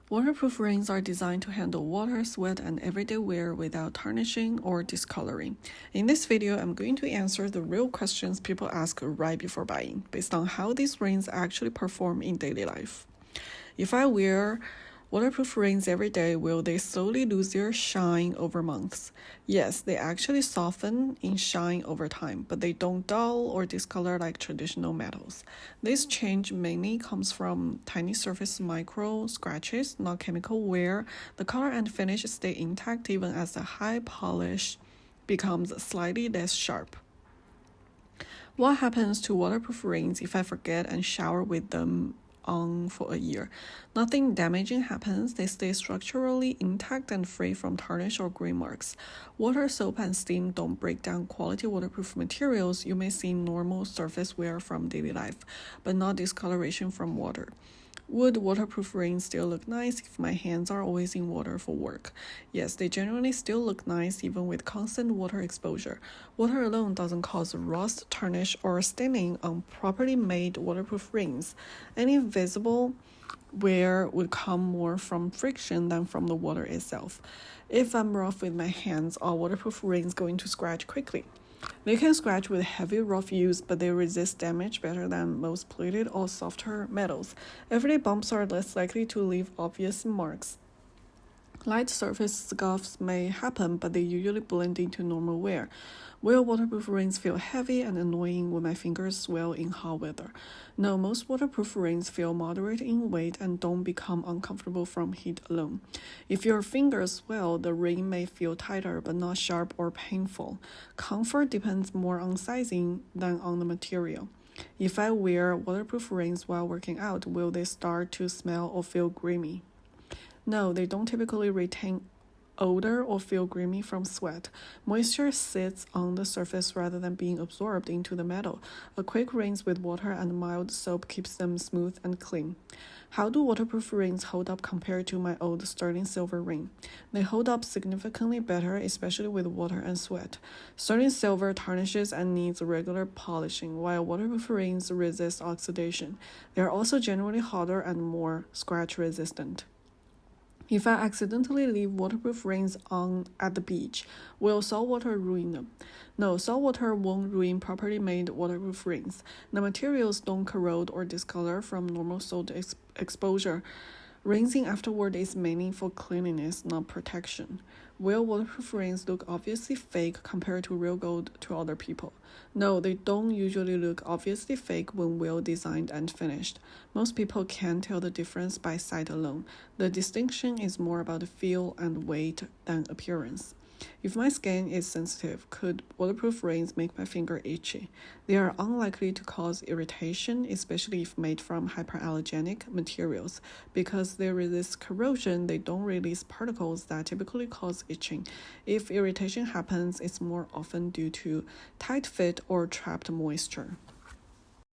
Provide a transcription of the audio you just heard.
Waterproof rings are designed to handle water, sweat, and everyday wear without tarnishing or discoloring. In this video, I'm going to answer the real questions people ask right before buying, based on how these rings actually perform in daily life. If I wear waterproof rings every day, will they slowly lose their shine over months? Yes, they actually soften in shine over time, but they don't dull or discolor like traditional metals. This change mainly comes from tiny surface micro scratches, not chemical wear. The color and finish stay intact even as the high polish becomes slightly less sharp. What happens to waterproof rings if I forget and shower with them on for a year? Nothing damaging happens. They stay structurally intact and free from tarnish or green marks. Water, soap, and steam don't break down quality waterproof materials. You may see normal surface wear from daily life, but not discoloration from water. Would waterproof rings still look nice if my hands are always in water for work? Yes, they generally still look nice even with constant water exposure. Water alone doesn't cause rust, tarnish, or staining on properly made waterproof rings. Any visible wear would come more from friction than from the water itself. If I'm rough with my hands, are waterproof rings going to scratch quickly? They can scratch with heavy rough use, but they resist damage better than most plated or softer metals. Everyday bumps are less likely to leave obvious marks. Light surface scuffs may happen, but they usually blend into normal wear. Will waterproof rings feel heavy and annoying when my fingers swell in hot weather? No, most waterproof rings feel moderate in weight and don't become uncomfortable from heat alone. If your fingers swell, the ring may feel tighter but not sharp or painful. Comfort depends more on sizing than on the material. If I wear waterproof rings while working out, will they start to smell or feel grimy? No, they don't typically retain odor or feel grimy from sweat. Moisture sits on the surface rather than being absorbed into the metal. A quick rinse with water and mild soap keeps them smooth and clean. How do waterproof rings hold up compared to my old sterling silver ring? They hold up significantly better, especially with water and sweat. Sterling silver tarnishes and needs regular polishing, while waterproof rings resist oxidation. They are also generally harder and more scratch resistant. If I accidentally leave waterproof rings on at the beach, will saltwater ruin them? No, saltwater won't ruin properly made waterproof rings. The materials don't corrode or discolor from normal salt exposure. Rinsing afterward is mainly for cleanliness, not protection. Will waterproof rings look obviously fake compared to real gold to other people? No, they don't usually look obviously fake when well designed and finished. Most people can tell the difference by sight alone. The distinction is more about the feel and weight than appearance. If my skin is sensitive, could waterproof rings make my finger itchy? They are unlikely to cause irritation, especially if made from hyperallergenic materials. Because they resist corrosion, they don't release particles that typically cause itching. If irritation happens, it's more often due to tight fit or trapped moisture.